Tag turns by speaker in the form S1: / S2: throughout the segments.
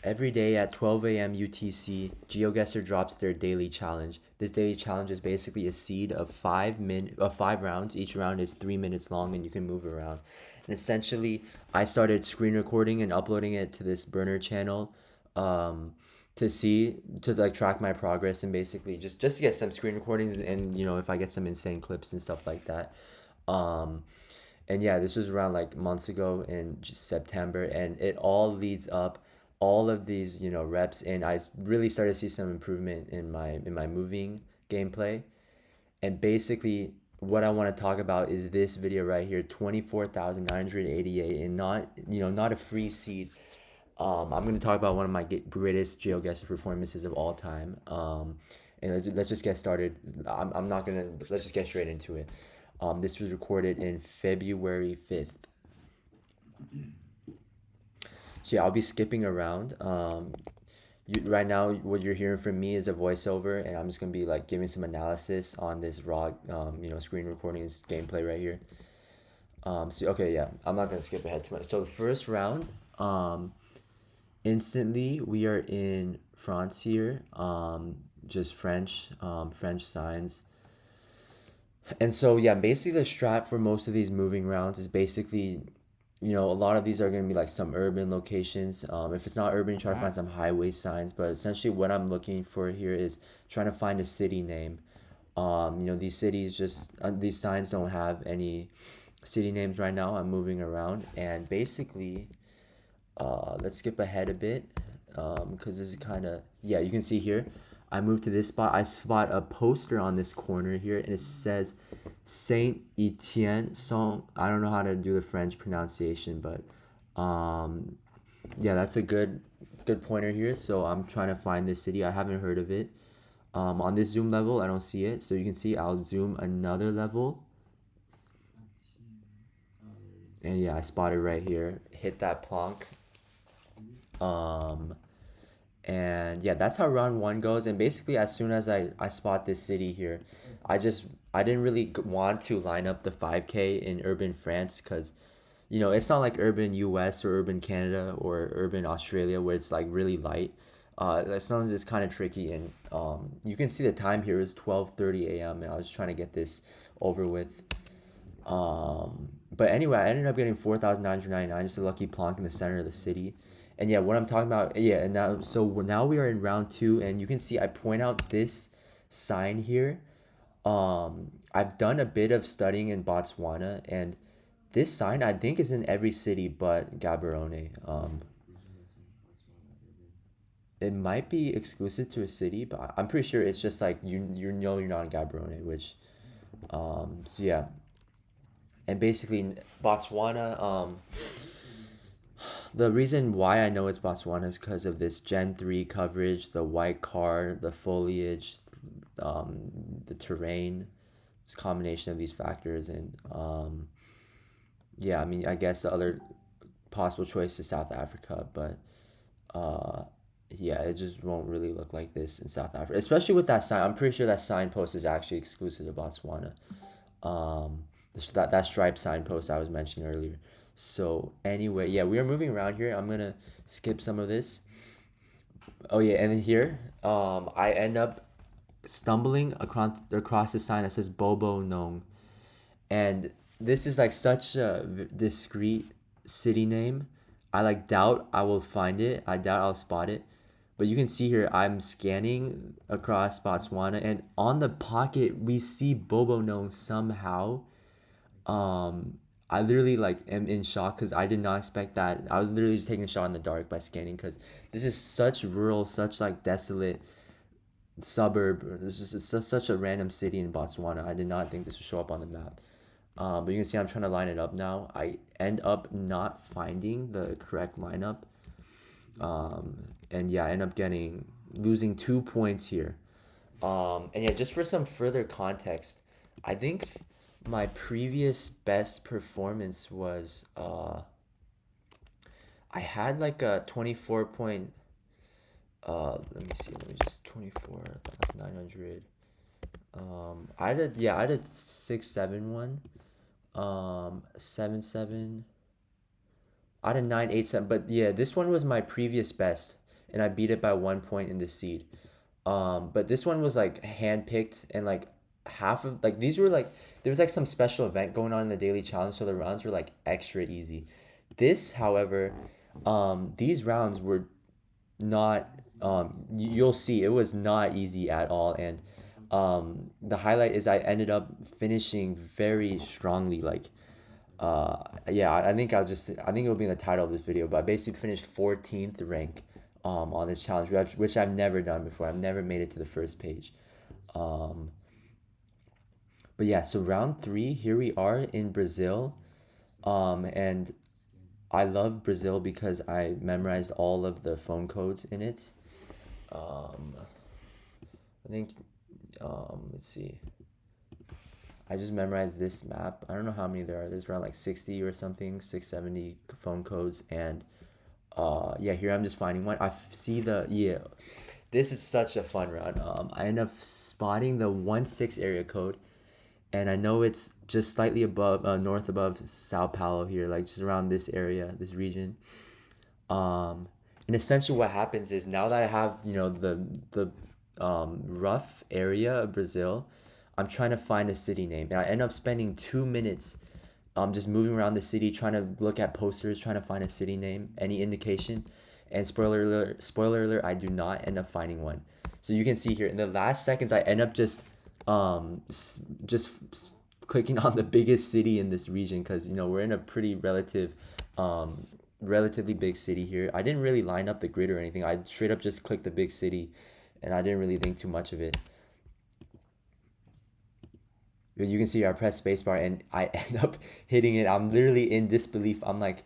S1: Every day at 12 a.m. UTC, GeoGuessr drops their daily challenge. This daily challenge is basically a seed of 5 rounds. Each round is 3 minutes long, and you can move around. And essentially, I started screen recording and uploading it to this burner channel, um, to like track my progress and basically just to get some screen recordings and if I get some insane clips and stuff like that. Um, and yeah, this was around like months ago in just September, and it all leads up all of these reps, and I really started to see some improvement in my moving gameplay. And basically, what I want to talk about is this video right here, 24,988, and not a free seed. I'm going to talk about one of my greatest geoguessr performances of all time. And let's just get started. I'm not going to, let's just get straight into it. This was recorded in February 5th. So yeah, I'll be skipping around. Right now, what you're hearing from me is a voiceover, and I'm just gonna be like giving some analysis on this raw, screen recording gameplay right here. So okay, yeah, I'm not gonna skip ahead too much. So the first round, instantly we are in France here. Just French signs. And so yeah, basically the strat for most of these moving rounds is basically, a lot of these are going to be like some urban locations. If it's not urban, try to find some highway signs. But essentially, what I'm looking for here is trying to find a city name. These cities these signs don't have any city names right now. I'm moving around, and basically, let's skip ahead a bit, because this is kind of, yeah, you can see here. I moved to this spot. I spot a poster on this corner here, and it says Saint Etienne. So I don't know how to do the French pronunciation, but yeah, that's a good pointer here. So I'm trying to find this city. I haven't heard of it. On this zoom level, I don't see it. So you can see I'll zoom another level, and yeah, I spotted right here. Hit that plonk. Um, and yeah, that's how round one goes. And basically, as soon as I spot this city here, I didn't really want to line up the 5K in urban France, because it's not like urban US or urban Canada or urban Australia where it's like really light. That sounds is kind of tricky, and you can see the time here is 12:30 a.m. and I was trying to get this over with. But anyway, I ended up getting 4,999, just a lucky plonk in the center of the city. And yeah, what I'm talking about, yeah, and now we are in round two, and you can see I point out this sign here. I've done a bit of studying in Botswana, and this sign I think is in every city but Gaborone. It might be exclusive to a city, but I'm pretty sure it's just like you're not in Gaborone, which so yeah. And basically Botswana, the reason why I know it's Botswana is because of this Gen 3 coverage, the white car, the foliage, the terrain. It's a combination of these factors. And yeah, I mean, I guess the other possible choice is South Africa, but uh, yeah, it just won't really look like this in South Africa, especially with that sign. I'm pretty sure that signpost is actually exclusive to Botswana. That striped signpost I was mentioning earlier. So anyway, yeah, we are moving around here. I'm gonna skip some of this. Oh yeah, and then here, I end up stumbling across a sign that says Bobo Nong, and this is like such a discreet city name. I like doubt I will find it. I doubt I'll spot it. But you can see here I'm scanning across Botswana, and on the pocket we see Bobo Nong somehow. um, I literally like am in shock because I did not expect that. I was literally just taking a shot in the dark by scanning, because this is such rural, such like desolate suburb. This is just such a random city in Botswana. I did not think this would show up on the map. But you can see I'm trying to line it up now. I end up not finding the correct lineup. And yeah, I end up losing 2 points here. And yeah, just for some further context, I think my previous best performance was I had like a 24 point, let me see, let me just 24,900. I had a 671, 7 7. I had a 9 8 7, but yeah, this one was my previous best. and I beat it by 1 point in the seed. But this one was like handpicked, and like half of like these were like there was like some special event going on in the daily challenge, so the rounds were like extra easy. This, however, these rounds were not you'll see it was not easy at all, and the highlight is I ended up finishing very strongly, like yeah, I think it'll be in the title of this video, but I basically finished 14th rank on this challenge, which I've never done before. I've never made it to the first page. um but yeah, so round 3, here we are in Brazil. And I love Brazil because I memorized all of the phone codes in it. um I think let's see, I just memorized this map. I don't know how many there are. There's around like 60 or something, 670 phone codes. And yeah, here I'm just finding one. See the, yeah, this is such a fun run. I end up spotting the 1-6 area code, and I know it's just slightly above, north above Sao Paulo here, like just around this area, this region. um and essentially what happens is, now that I have, the rough area of Brazil, I'm trying to find a city name, and I end up spending 2 minutes just moving around the city, trying to look at posters, trying to find a city name, any indication. And spoiler alert, I do not end up finding one. So you can see here in the last seconds, I end up clicking on the biggest city in this region, because we're in a pretty relatively big city here. I didn't really line up the grid or anything. I straight up just clicked the big city, and I didn't really think too much of it. But you can see I press spacebar and I end up hitting it. I'm literally in disbelief. I'm like,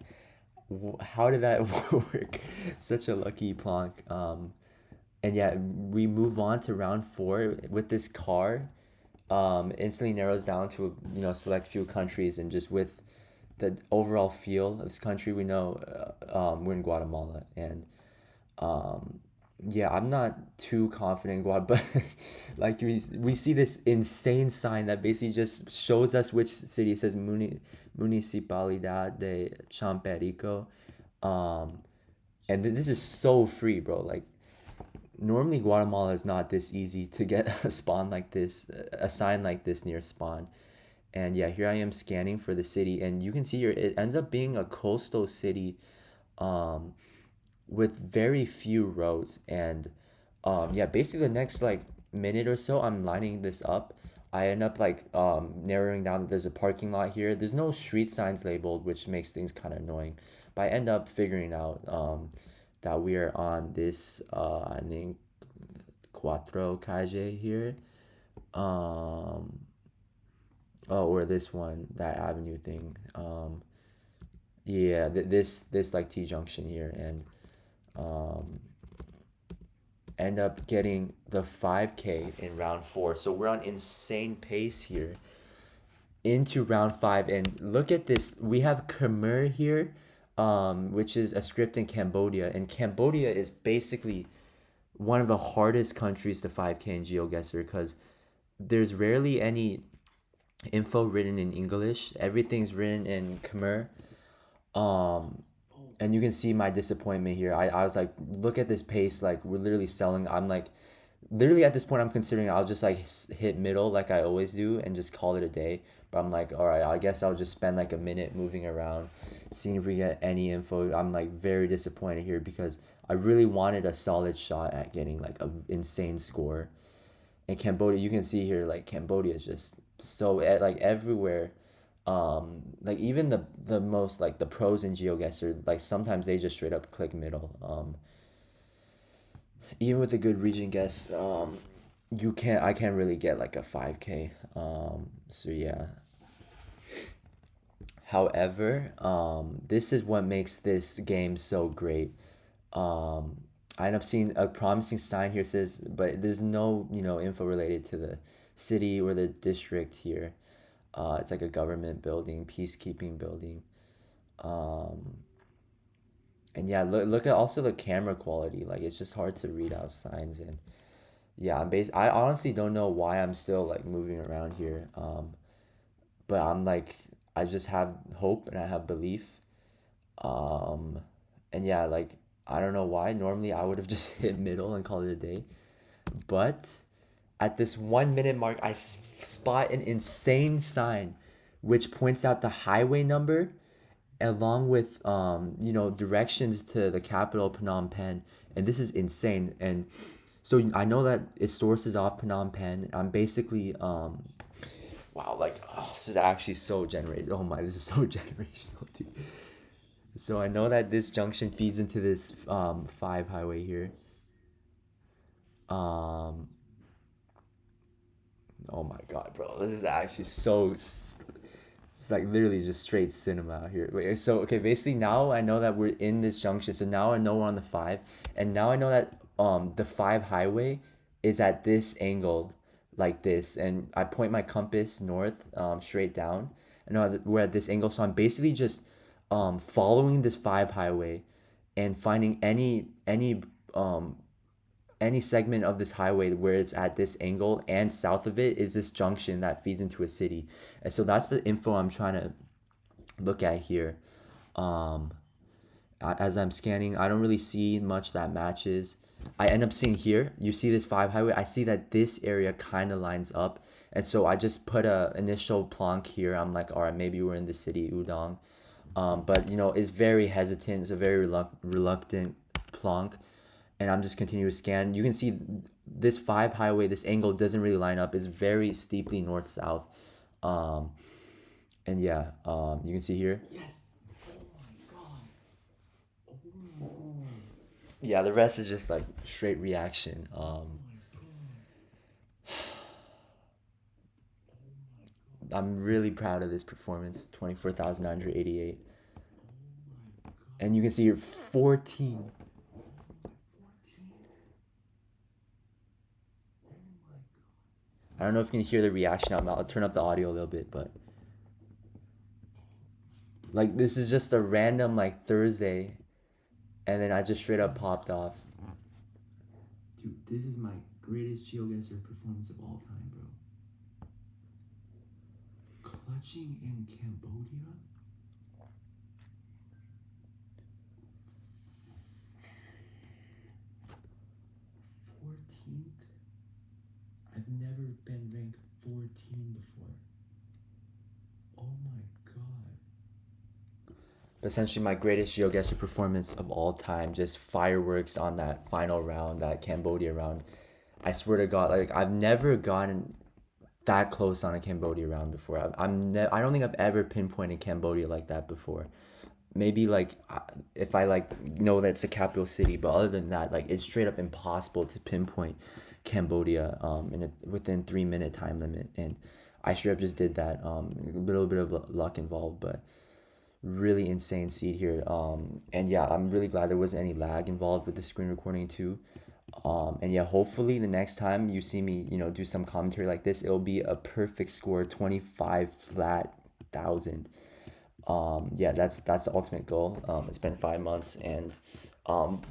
S1: how did that work? Such a lucky plonk. And yeah, we move on to round 4 with this car. Instantly narrows down to, select few countries, and just with the overall feel of this country, we know we're in Guatemala. And um, yeah, I'm not too confident in Guad, but like we see this insane sign that basically just shows us which city. It says Municipalidad de Champerico. Um, and this is so free, bro. Like, normally Guatemala is not this easy to get a spawn like this, a sign like this near spawn. And yeah, here I am scanning for the city, and you can see here it ends up being a coastal city. Um, with very few roads. And yeah, basically the next like minute or so, I'm lining this up. I end up like narrowing down that there's a parking lot here. There's no street signs labeled, which makes things kind of annoying, but I end up figuring out that we are on this I think Cuatro Calle here. um oh, or this one, that avenue thing. Yeah, this like T junction here. And um, end up getting the 5K in round 4. So we're on insane pace here into round 5. And look at this. We have Khmer here, which is a script in Cambodia. And Cambodia is basically one of the hardest countries to 5K in GeoGuessr, because there's rarely any info written in English. Everything's written in Khmer. Um, and you can see my disappointment here. I was like, look at this pace, like we're literally selling. I'm like, literally at this point I'm considering I'll just like hit middle like I always do and just call it a day. But I'm like, all right, I guess I'll just spend like a minute moving around, seeing if we get any info. I'm like very disappointed here, because I really wanted a solid shot at getting like a insane score. And Cambodia, you can see here, like Cambodia is just so like everywhere. Like even the most like the pros in GeoGuessr, like sometimes they just straight up click middle. Even with a good region guess, I can't really get like a 5K. So yeah. However, this is what makes this game so great. um I end up seeing a promising sign here, says, but there's no, info related to the city or the district here. It's like a government building, peacekeeping building. um and yeah, look at also the camera quality. Like, it's just hard to read out signs. And yeah, I honestly don't know why I'm still like moving around here. But I'm like, I just have hope and I have belief. um and yeah, like I don't know why. Normally I would have just hit middle and called it a day. But at this 1 minute mark, I spot an insane sign which points out the highway number along with directions to the capital Phnom Penh. And this is insane. And so I know that it sources off Phnom Penh. I'm basically wow, like, oh, this is actually so generational. Oh my, this is so generational, dude. So I know that this junction feeds into this 5 highway here. Um, oh my god, bro, this is actually it's like literally just straight cinema out here. Wait, so okay, basically now I know that we're in this junction. So now I know we're on the 5, and now I know that the 5 highway is at this angle like this, and I point my compass north straight down. I know that we're at this angle, so I'm basically just following this 5 highway and finding any segment of this highway where it's at this angle, and south of it is this junction that feeds into a city. And so that's the info I'm trying to look at here. um as I'm scanning, I don't really see much that matches. I end up seeing here, you see this 5 highway, I see that this area kind of lines up, and so I just put a initial plonk here. I'm like, all right, maybe we're in the city Udong. But it's very hesitant. It's a very reluctant plonk, and I'm just continuing to scan. You can see this 5 highway, this angle doesn't really line up. It's very steeply north south. Um, and yeah, you can see here.
S2: Yes. Oh my god. Oh my god.
S1: Yeah, the rest is just like straight reaction.
S2: Oh my god.
S1: I'm really proud of this performance. 24,988.
S2: Oh my god.
S1: And you can see here 14.
S2: 14. Oh my god.
S1: I don't know if you can hear the reaction. I'll turn up the audio a little bit, but like this is just a random like Thursday, and then I just straight up popped off.
S2: Dude, this is my greatest geoguessr performance of all time, bro. Clutching in Cambodia? 14th? I've never been ranked 14 before. Oh my god.
S1: But essentially my greatest geoguessr performance of all time, just fireworks on that final round, that Cambodia round. I swear to God, like I've never gotten that close on a Cambodia round before. I don't think I've ever pinpointed Cambodia like that before. Maybe like if I like know that it's a capital city, but other than that, like it's straight up impossible to pinpoint Cambodia within 3 minute time limit. And I straight up just did that. A little bit of luck involved, but really insane seed here. And yeah, I'm really glad there wasn't any lag involved with the screen recording too. And yeah, hopefully the next time you see me, do some commentary like this, it'll be a perfect score, 25 flat thousand. Yeah, that's the ultimate goal. It's been 5 months, and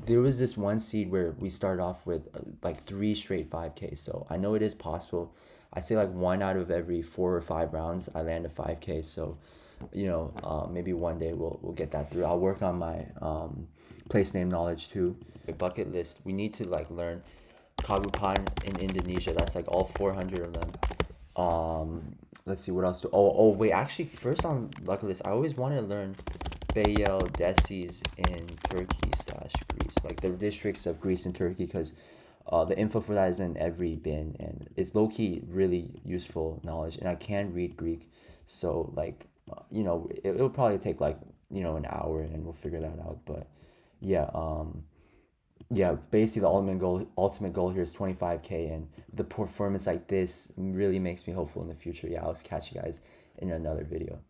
S1: there was this one seed where we started off with like 3 straight 5K. So I know it is possible. I say like 1 out of every 4 or 5 rounds I land a 5K. So maybe one day we'll get that through. I'll work on my place name knowledge too. A bucket list. We need to like learn Kagupan in Indonesia. That's like all 400 of them. Let's see what else. Wait. Actually, first on bucket list, I always wanted to learn Beyel Desis in Turkey / Greece, like the districts of Greece and Turkey, because the info for that is in every bin, and it's low key really useful knowledge. And I can read Greek, so like it'll probably take like an hour, and we'll figure that out. But yeah, basically the ultimate goal here is 25K, and the performance like this really makes me hopeful in the future. Yeah, I'll catch you guys in another video.